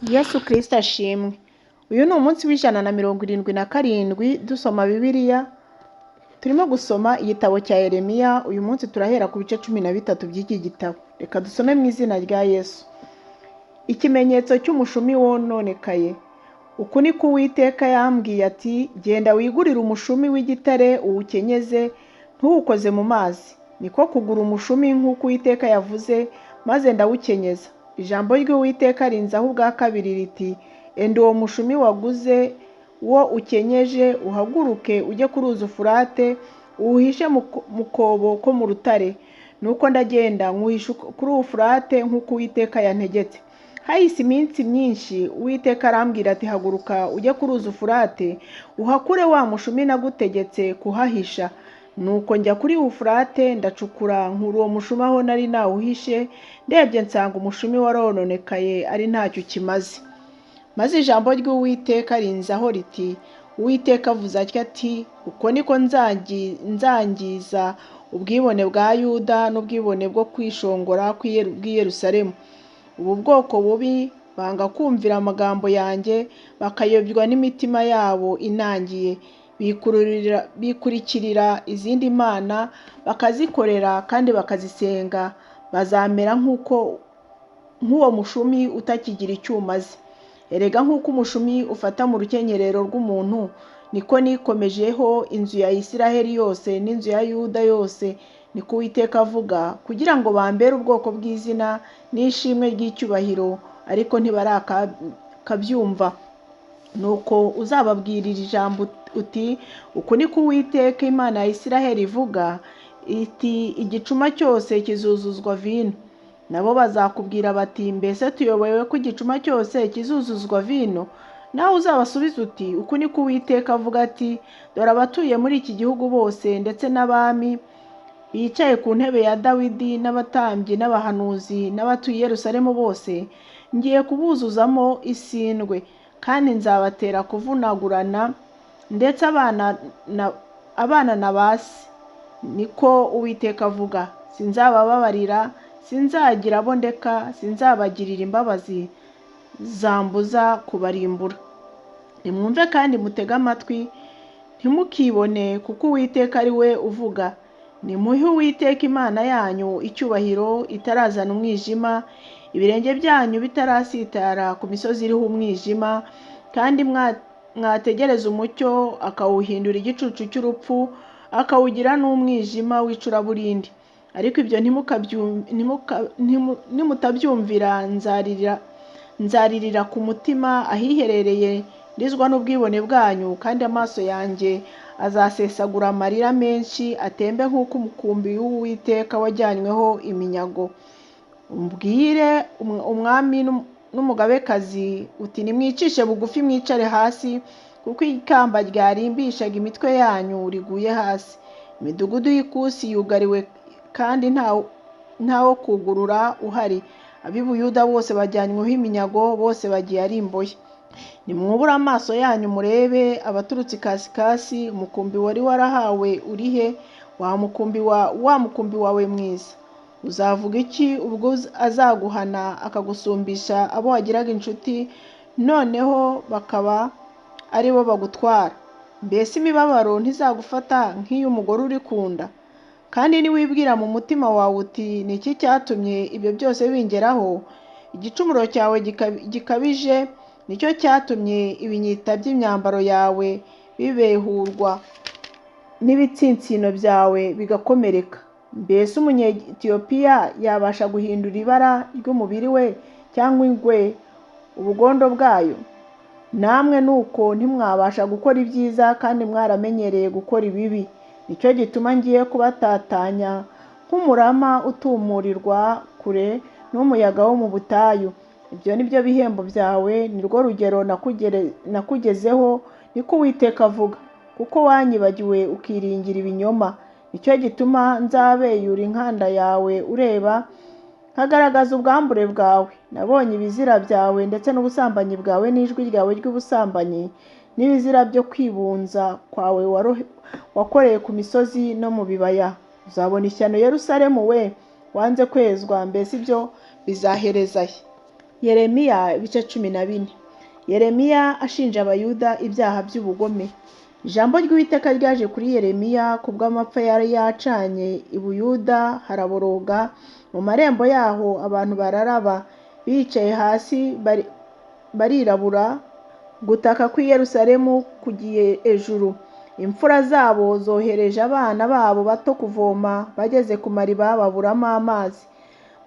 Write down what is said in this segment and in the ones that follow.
Yesu Kristo ashimwe. Uyu ni umunsi w'177 dusoma Bibiliya. Turimo gusoma igitabo cya Yeremiya. Uyu munsi turahera ku bice 13 by'iki gitabo. Reka dusome mu izina rya Yesu. Ikimenyetso cy'umushumi wononekaye. Uku ni ko Uwiteka yambwiye ati, genda wigurire umushumi w'igitare uwukenyeze, ntuwukoze mu mazi. Niko kugura umushumi nk'uko Uwiteka yavuze, maze ndawukenyeza. Ijambo ry'Uwiteka rinzaho ubwa kabiri riti, enda uwo mushumi waguze wo ukenyeje uhaguruke ujye ku ruzi Ufurate, uwuhishe mu kobo ko mu rutare. Nuko ndagenda nywuhisha kuri Ufurate nk'uko Uwiteka yantegetse. Hahise iminsi myinshi Uwiteka arambwira ati, haguruka ujye ku ruzi Ufurate, uhakure wa mushumi nagutegetse kuhahisha. Nuko njya kuri Ufurate ndacukura nkura uwo mushumi aho nari nawuhishe, ndebye nsanga umushumi warononekaye ari ntacyo kimaze. Maze ijambo ry'Uwiteka rinzaho riti, Uwiteka avuze atya ati, uko niko nzangiza ubwibone bwa Yuda n'ubwibone bwo kwishongora bw'i Yerusalemu. Ubu bwoko bubi banga kumvira amagambo yanjye, bakayobywa n'imitima yabo inangiye. Bikurikirira izindi mana bakazikorera kandi bakazisenga. Bazamera nk'uwo mushumi utakigira icyo umaze. Erega nk'uko umushumi ufata mu rukenyerero rw'umuntu, niko nikomejeho inzu ya Isiraheli yose n'inzu ya Yuda yose, niko Uwiteka avuga, kugira ngo bambere ubwoko bw'izina n'ishimwe ry'icyubahiro, ariko ntibarakabyumva. Nuko uzababwirira ijambo uti, uku niko Uwiteka Imana ya Isiraheli ivuga iti, igicuma cyose kizuzuzwa vino. Nabo bazakubwira bati, mbese tuyobewe ko igicuma cyose kizuzuzwa vino? Nawe uzabasubiza uti, uku niko Uwiteka avuga ati, dore abatuye muri iki gihugu bose ndetse n'abami bicaye ku ntebe ya Dawidi n'abatambyi n'abahanuzi n'abatuye i Yerusalemu bose, ngiye kubuzuzamo isindwe, kandi nzabatera kuvunagurana, ndetse abana na basi. Niko Uwiteka avuga, sinzabababarira, sinzagira abo ndeka, sinzabagirira imbabazi zambuza kubarimbura. Nimwumve kandi mutege amatwi, ntimukibone, kuko Uwiteka ari we uvuga. Nimuhe Uwiteka Imana yanyu icyubahiro itarazana umwijima, ibirenge byanyu bitarasitara ku misozi iriho umwijima, kandi mwategereza umucyo akawuhindura igicucu cy'urupfu, akawugira n'umwijima w'icuraburindi. Ariko ibyo nimutabyumvira, nzaririra ku mutima ahiherereye, ndizwa n'ubwibone bwanyu, kandi amaso yanjye azasesagura amarira menshi, atembe nk'uko umukumbi w'Uwiteka wajyanyweho iminyago. Umbwire umwami n'umugabekazi uti, nimwicishe bugufi mwicare hasi, kuko ikamba ryarimbishaga imitwe yanyu riguye hasi. Imidugudu y'ikusi yugariwe kandi ntawo kugurura uhari. Ab'i Buyuda bose bajyanyweho iminyago, bose bagiye ari imbohe. Nimwubure amaso yanyu murebe abaturutse ikasikasi, umukumbi wari warahawe urihe, wa mukumbi wawe mwiza? Uzavuga iki ubwo azaguhana akagusumbisha abo wagiraga inshuti, noneho bakaba ari bo bagutwara? Mbese imibabaro ntizagufata nk'iy'umugore uri ku nda? Kandi niwibwira mu mutima wawe uti, ni iki cyatumye ibyo byose bingeraho? Igicumuro cyawe gikabije nicyo cyatumye ibinyita by'imyambaro yawe bibehurwa n'ibitsinsino byawe bigakomereka. Mbese Umunyetiyopiya yabasha guhindura ibara ry'umubiri we, cyangwa ingwe ubugondo bwayo? Namwe nuko ntimwabasha gukora ibyiza, kandi mwaramenyereye gukora ibibi. Nicyo gituma ngiye kubatatanya nk'umurama utumurirwa kure n'umuyaga wo mu butayu. Ibyo ni byo bihembo byawe, ni rwo rugero nakugezeho, niko Uwiteka avuga, kuko wanyibagiwe ukiringira ibinyoma. Nicyo gituma nzabeyura inkanda yawe ureba, nkagaragaza ubwambure bwawe. Nabonye ibizira byawe ndetse n'ubusambanyi bwawe n'ijwi ryawe ry'ubusambanyi, n'ibizira byo kwibunza kwawe wakoreye ku misozi no mu bibaya. Uzabona ishyano Yerusalemu we, wanze kwezwa, mbese ibyo bizahereza he? Yeremiya ibice 14. Yeremiya ashinja abayuda ibyaha by'ubugome. Ijambo ry'Uwiteka ryaje kuri Yeremiya kubw'amapfa yari yacanye i Buyuda haraboroga, mu marembo yaho abantu bararaba, bicaye hasi barirabura, gutaka kw'i Yerusalemu kugiye ejuru. Imfura zabo zohereje abana babo bato kuvoma, bageze ku mariba baburamo amazi.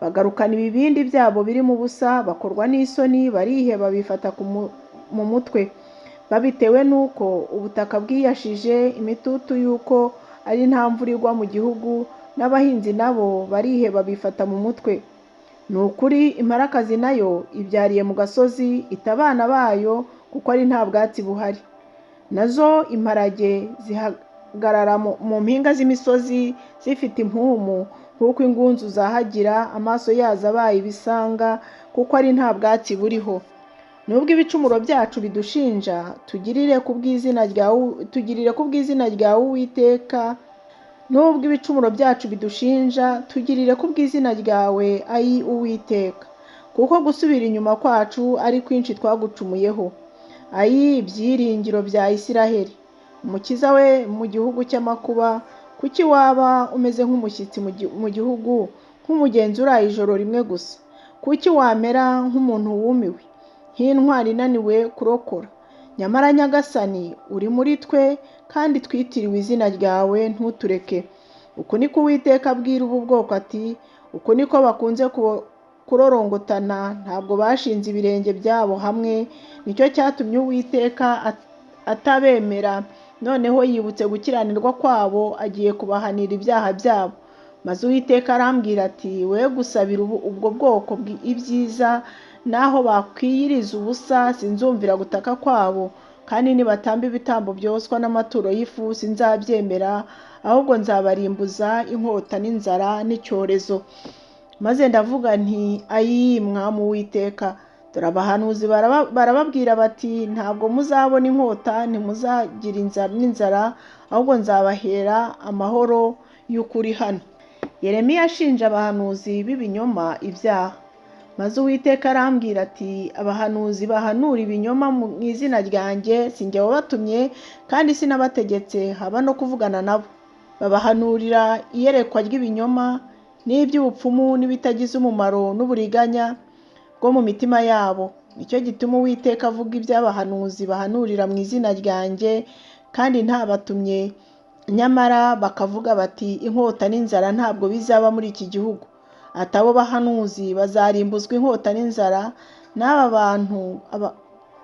Bagarukana ibibindi byabo birimo ubusa, bakorwa n'isoni, bariheba bifata mu mutwe. Babitewe n'uko ubutaka bwiyashije imitutu y'uko ari nta mvura igwa mu gihugu, n'abahinzi nabo bariheba bifata mu mutwe. Ni ukuri imparakazi nayo ibyariye mu gasozi, ita abana bayo kuko ari nta bwatsi buhari. Nazo imparage zihagarara mu mpinga z'imisozi zifite impumu, nk'uko ingunzu zahagira, amaso yazo abaye ibisanga kuko ari nta bwatsi buriho. Nubwo ibicumuro byacu bidushinja, tugirire ku bw'izina ryawe Uwiteka. Nubwo ibicumuro byacu bidushinja, tugirire ku bw'izina ryawe ayi Uwiteka, kuko gusubira inyuma kwacu ari kwinshi twagucumuyeho. Ayi ibyiringiro bya Isiraheli, umukiza we mu gihugu cy'amakuba, kuki waba umeze nk'umushyitsi mu gihugu, nk'umugenzi uraye ijoro rimwe gusa? Kuki wamera nk'umuntu wumiwe, nk'intwari inaniwe kurokora? Nyamara Nyagasani uri muri twe, kandi twitiriwe izina ryawe, ntutureke. Uku niko Uwiteka abwira ubu bwoko ati, uku niko bakunze kurorongotana, ntabwo bashinze ibirenge byabo hamwe. Nicyo cyatumye Uwiteka atabemera. Noneho yibutse gukiranirwa kwabo, agiye kubahanira ibyaha byabo. Maze Uwiteka arambwira ati, we gusabira ubwo bwoko ibyiza, naho bakwiyiriza ubusa sinzumvira gutaka kwabo, kandi nibatamba ibitambo byoswa n'amaturo y'ifu sinzabyemera, ahubwo nzabarimbuza inkota n'inzara n'icyorezo. Maze ndavuga nti, ayi Mwami Uwiteka, dore abahanuzi barababwira bati, ntabwo muzabona inkota, ntimuzagira n'inzara, ahubwo nzabahera amahoro y'ukuri hano. Yeremiya ashinja abahanuzi b'ibinyoma ibyaha. Maze Uwiteka arambwira ati, abahanuzi bahanura ibinyoma mu izina ryanjye, si jye wabatumye, kandi sinabategetse haba no kuvugana nabo. Babahanurira iyerekwa ry'ibinyoma n'iby'ubupfumu n'ibitagize umumaro n'uburiganya bwo mu mitima yabo. Nicyo gituma Uwiteka avuga iby'abahanuzi bahanurira mu izina ryanjye, kandi ntabatumye, nyamara bakavuga bati, inkota n'inzara ntabwo bizaba muri iki gihugu. Ati abo bahanuzi bazarimbuzwa inkota n'inzara,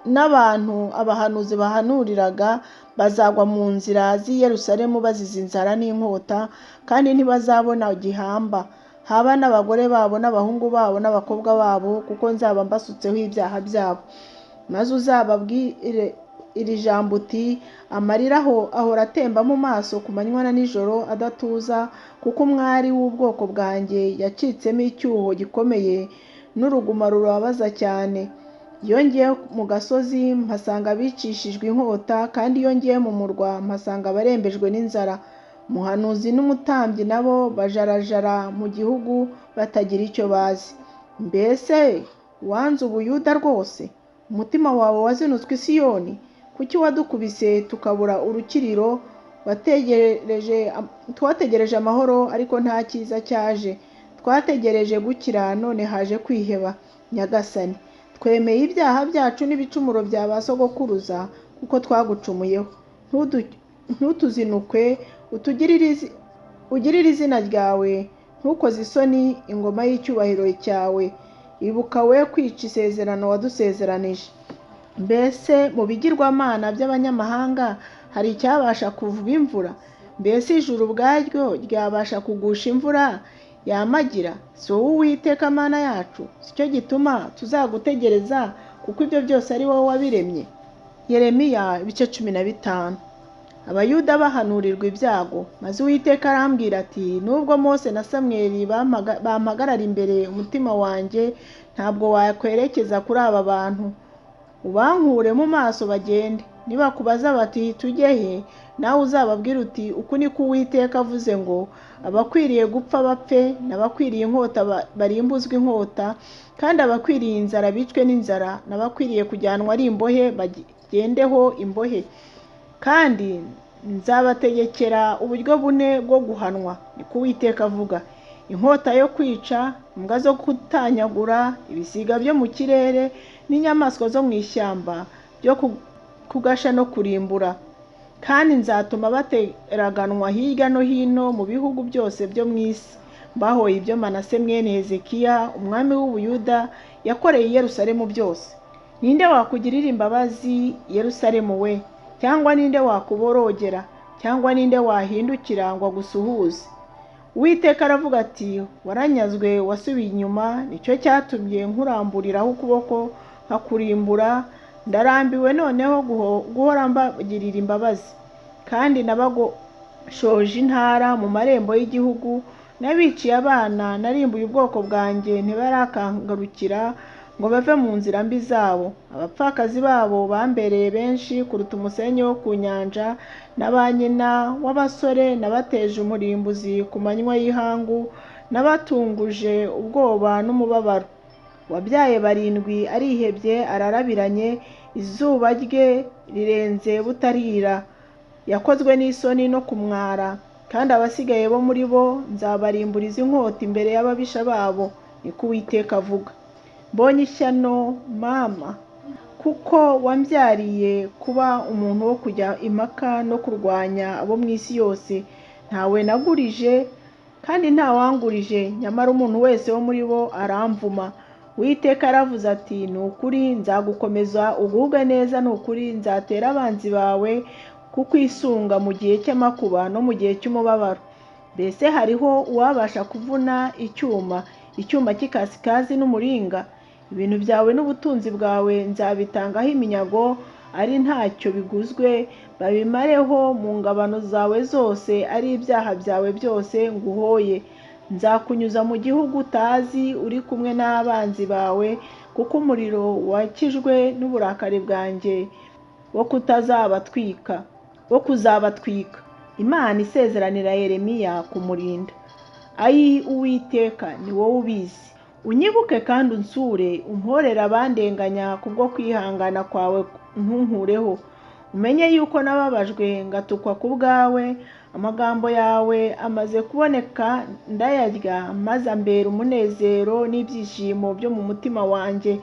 n'abantu abahanuzi bahanuriraga bazagwa mu nzira z'i Yerusalemu bazize inzara n'inkota, kandi ntibazabona gihamba, haba n'abagore babo n'abahungu babo n'abakobwa babo, kuko nzaba mbasutseho ibyaha byabo. Maze uzababwire iri jambo uti, amarira ahora atemba mu maso ku manywa na nijoro adatuza, kuko umwari w'ubwoko bwanjye yacitsemo icyuho gikomeye, n'uruguma rubabaza cyane. Iyo ngiye mu gasozi mpasanga abicishijwe inkota, kandi iyo ngiye mu murwa mpasanga abarembejwe n'inzara. Umuhanuzi n'umutambyi nabo bajarajara mu gihugu batagira icyo bazi. Mbese wanze Ubuyuda rwose? Umutima wawe wazinutswe i Siyoni? Kuki wadukubise tukabura urukiriro? Twategereje amahoro, ariko nta cyiza cyaje. Twategereje gukira, none haje kwiheba. Nyagasani, twemeye ibyaha byacu n'ibicumuro bya ba sogokuruza, kuko twagucumuyeho. Ntutuzinukwe, ugirire izina ryawe, ntukoze isoni ingoma y'icyubahiro cyawe. Ibuka we kwica isezerano wadusezeranije. Mbese mu bigirwamana by'abanyamahanga hari icyabasha kuvuba imvura? Mbese ijuru ubwaryo ryabasha kugusha imvura yamagira? Si wowe Uwiteka Mana yacu? Si cyo gituma tuzagutegereza, kuko ibyo byose ari wowe wabiremye. Yeremiya ibice 15. Abayuda bahanurirwa ibyago. Maze Uwiteka arambwira ati, nubwo Mose na Samweli bampagarara imbere, umutima wanjye ntabwo wakwerekeza kuri aba bantu. Ubankure mu maso bagende, nibakubaza bati tujye he, nawe uzababwira uti uku ni ko Uwiteka avuze ngo abakwiriye gupfa bapfe, n'abakwiriye inkota barimbuzwe inkota, kandi abakwiriye inzara bicwe n'inzara, n'abakwiriye kujyanwa ari imbohe bagendeho imbohe. Kandi nzabategekera uburyo bune bwo guhanwa, ni ko Uwiteka avuga: inkota yo kwica, imbwa zo gutanyagura, ibisiga byo mu kirere, n'inyamaswa zo mu ishyamba byo kugasha no kurimbura. Kandi nzatuma bateraganwa hirya no hino mu bihugu byose byo mu isi, mbahoye ibyo Manase mwene Hezekiya umwami w'Ubuyuda yakoreye i Yerusalemu byose. Ninde wakugirira imbabazi, Yerusalemu we? Cyangwa ninde wakuborogera? Cyangwa ninde wahindukira ngo agusuhuze? Uwiteka aravuga ati: waranyazwe, wasubiye inyuma, nicyo cyatumye nkuramburiraho ukuboko nkakurimbura. Ndarambiwe noneho guhora mbagirira imbabazi. Kandi nabagoshoje intara mu marembo y'igihugu, n'abiciye abana, narimbuye ubwoko bwanjye ntibarakangarukira ngo bave mu nzira mbi zabo. Abapfakazi babo bambereye benshi kuruta umusenyi wo ku nyanja, na ba nyina w'abasore nabateje umurimbuzi ku manywa y'ihangu, nabatunguje ubwoba n'umubabaro. Wabyaye barindwi arihebye ararabiranye, izuba rye rirenze butarira, yakozwe n'isoni no kumwara. Kandi abasigaye bo muri bo nzabarimburiza inkota imbere y'ababisha babo, ni ko Uwiteka avuga. Mbonye ishyano mama, kuko wambyariye kuba umuntu wo kujya impaka no kurwanya abo mu isi yose. Ntawe nagurije kandi ntawangurije, nyamara umuntu wese wo muri bo aramvuma. Uwiteka aravuze ati: ni ukuri nzagukomeza ugubwe neza, ni ukuri nzatera abanzi bawe kukwisunga mu gihe cy'amakuba no mu gihe cy'umubabaro. Mbese hariho uwabasha kuvuna icyuma cy'ikasikazi n'umuringa? Ibintu byawe n'ubutunzi bwawe nzabitangaho iminyago, ari ntacyo biguzwe, babimareho mu ngabano zawe zose, ari ibyaha byawe byose nguhoye. Nzakunyuza mu gihugu utazi uri kumwe n'abanzi bawe, kuko umuriro wakijwe n'uburakari bwanjye wo kuzabatwika. Imana isezeranira Yeremiya kumurinda. Ayi Uwiteka, ni wowe ubizi. Unyibuke kandi unsure, umporere abandenganya kubwo kwihangana kwawe ntunkureho. Umenye yuko nababajwe ngatukwa ku bwawe. Amagambo yawe amaze kuboneka ndayarya, maze ambera umunezero n'ibyishimo byo mu mutima wanjye,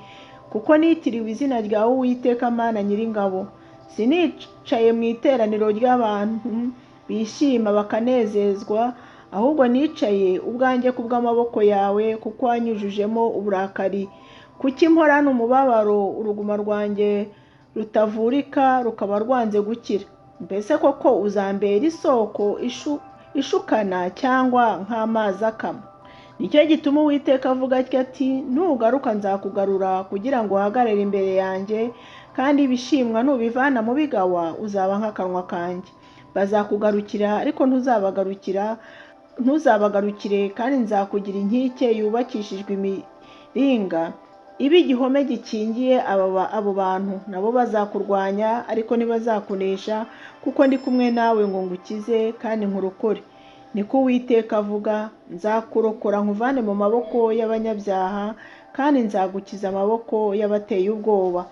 kuko nitiriwe izina ryawe Uwiteka Mana Nyiringabo. Sinicaye mu iteraniro ry'abantu bishima bakanezezwa, ahubwo nicaye ubwanjye kubw'amaboko yawe, kuko wanyujujemo uburakari. Kuki mporana umubabaro, uruguma rwanjye rutavurika rukaba rwanze gukira? Mbese koko uzambera isoko ishukana, cyangwa nk'amazi akama? Nicyo gituma Uwiteka avuga ati: nugaruka nzakugarura kugira ngo uhagarare imbere yanjye, kandi ibishimwa nubivana mu bigawa uzaba nk'akanwa kanjye. Bazakugarukira ariko ntuzabagarukire, kandi nzakugira inkike yubakishijwe imiringa, ibe igihome gikingiye abo bantu. Nabo bazakurwanya ariko ntibazakunesha, kuko ndi kumwe nawe ngo ngukize kandi nkurokore, niko Uwiteka avuga. Nzakurokora nkuvane mu maboko y'abanyabyaha, kandi nzagukiza amaboko y'abateye ubwoba.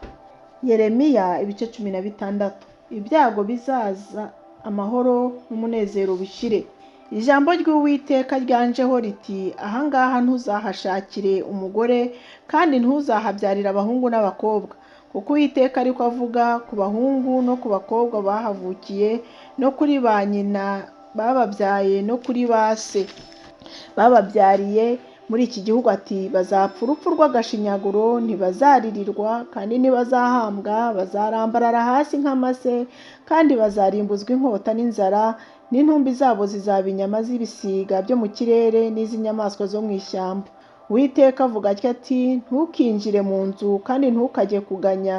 Yeremiya ibice 16. Ibyago bizaza, amahoro n'umunezero bishire. Ijambo ry'Uwiteka ryanjeho riti: ahangaha ntuzahashakire umugore, kandi ntuzahabyarira abahungu n'abakobwa, kuko Uwiteka ariko avuga ku bahungu no ku bakobwa bahavukiye, no kuri ba nyina bababyaye, no kuri ba se bababyariye muri iki gihugu, ati: bazapfa urupfu rw'agashinyaguro, ntibazaririrwa kandi ntibazahambwa, bazarambarara hasi nk'amase, kandi bazarimbuzwa inkota n'inzara, n'intumbi zabo zizaba inyama z'ibisiga byo mu kirere n'iz'inyamaswa zo mu ishyamba. Uwiteka avuga ati: ntukinjire mu nzu, kandi ntukajye kuganya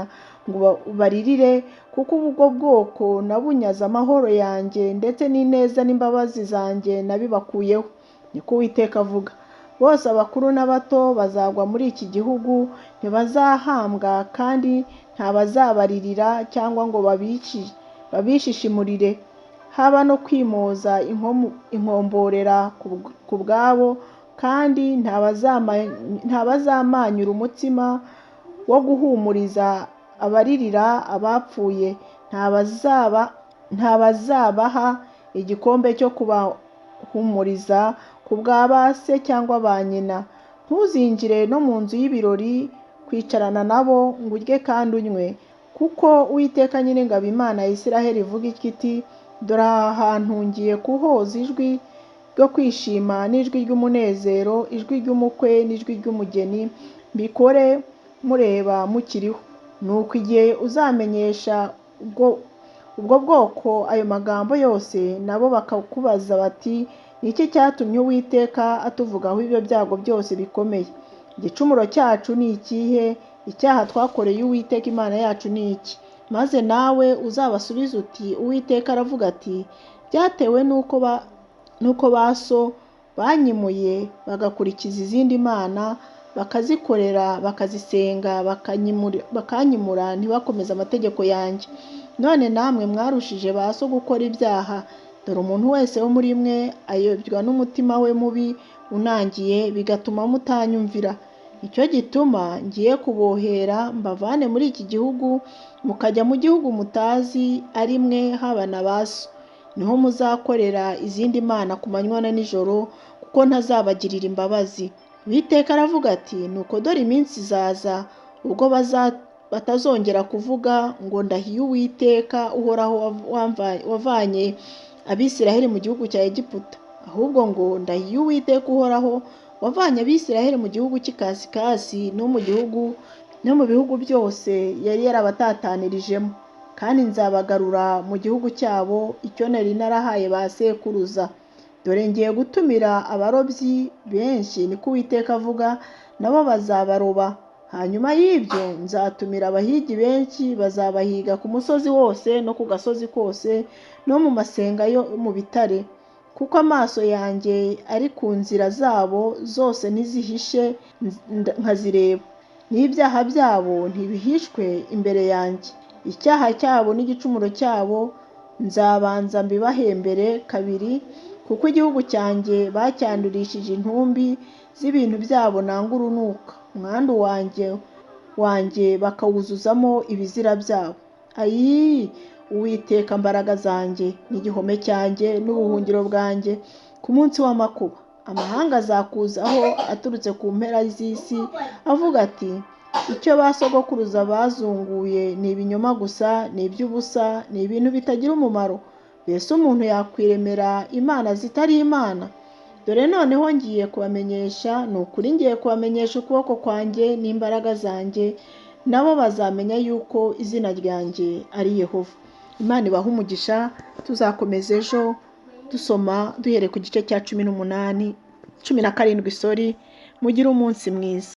ngo baririre, kuko ubwo bwoko nabunyaze amahoro yanjye, ndetse n'ineza n'imbabazi zanjye nabibakuyeho, niko Uwiteka avuga. bose abakuru n'abato bazagwa muri iki gihugu, ntibazahambwa kandi ntabazabaririra cyangwa ngo babishishimurire, haba no kwimoza inkomborera ku bwabo, kandi ntabazamanyura umutsima wo guhumuriza abaririra abapfuye, ntabazabaha igikombe cyo kubahumuriza ku bwa ba se cyangwa ba nyina. Ntuzinjire no mu nzu y'ibirori kwicarana nabo ngo urye kandi unywe, kuko Uwiteka Nyiringabo Imana ya Isiraheli ivuga iti, dore aha hantu ngiye kuhoza ijwi ryo kwishima n'ijwi ry'umunezero, ijwi ry'umukwe n'ijwi ry'umugeni, mbikore mureba mukiriho. Nuko igihe uzamenyesha ubwo bwoko ayo magambo yose, nabo bakakubaza bati, ni iki cyatumye Uwiteka atuvugaho ibyo byago byose bikomeye? Igicumuro cyacu ni ikihe? Icyaha twakoreye Uwiteka Imana yacu ni iki? Maze nawe uzabasubize uti, Uwiteka aravuga ati, byatewe n'uko ba so banyimuye bagakurikiza izindi mana, bakazikorera, bakazisenga, bakanyimura, ntibakomeze amategeko yanjye. None namwe mwarushije ba so gukora ibyaha. Dore umuntu wese wo muri mwe ayobywa n'umutima we mubi unangiye, bigatuma mutanyumvira. Nicyo gituma ngiye kubohera mbavane muri iki gihugu, mukajya mu gihugu mutazi, ari mwe haba na ba so. Niho muzakorera izindi mana ku manywa na nijoro, kuko ntazabagirira imbabazi. Uwiteka aravuga ati, nuko dore iminsi izaza ubwo batazongera kuvuga ngo ndahiye Uwiteka uhoraho wavanye Abisiraheli mu gihugu cya Egiputa, ahubwo ngo ndahiye Uwiteka uhoraho wavanye Abisiraheli mu gihugu cy'ikasikasi no mu bihugu byose yari yarabatatanirijemo, kandi nzabagarura mu gihugu cyabo, icyo nari narahaye ba sekuruza. Dore ngiye gutumira abarobyi benshi, niko Uwiteka avuga, nabo bazabaroba. Hanyuma y'ibyo nzatumira abahigi benshi, bazabahiga ku musozi wose no ku gasozi kose no mu masenga yo mu bitare, kuko amaso yanjye ari ku nzira zabo zose ntizihishe nkazireba, n'ibyaha byabo ntibihishwe imbere yanjye. Icyaha cyabo n'igicumuro cyabo nzabanza mbibahembere kabiri, kuko igihugu cyanjye bacyandurishije intumbi z'ibintu byabo nanga urunuka, umwandu wanjye bakawuzuzamo ibizira byabo. Ayi, Uwiteka mbaraga zanjye n'igihome cyanjye n'ubuhungiro bwanjye, ku munsi w'amakuba amahanga azakuzaho aturutse ku mpera z'isi, avuga ati, icyo ba sogokuruza bazunguye ni ibinyoma gusa, ni iby'ubusa, ni ibintu bitagira umumaro. Mbese umuntu yakwiremera imana zitari imana? Dore noneho ngiye kubamenyesha, ni ukuri ngiye kubamenyesha ukuboko kwanjye n'imbaraga zanjye, nabo bazamenya yuko izina ryanjye ari Yehova. Imana ibahe umugisha. Tuzakomeza ejo dusoma duhere ku gice cya 17. Mugire umunsi mwiza.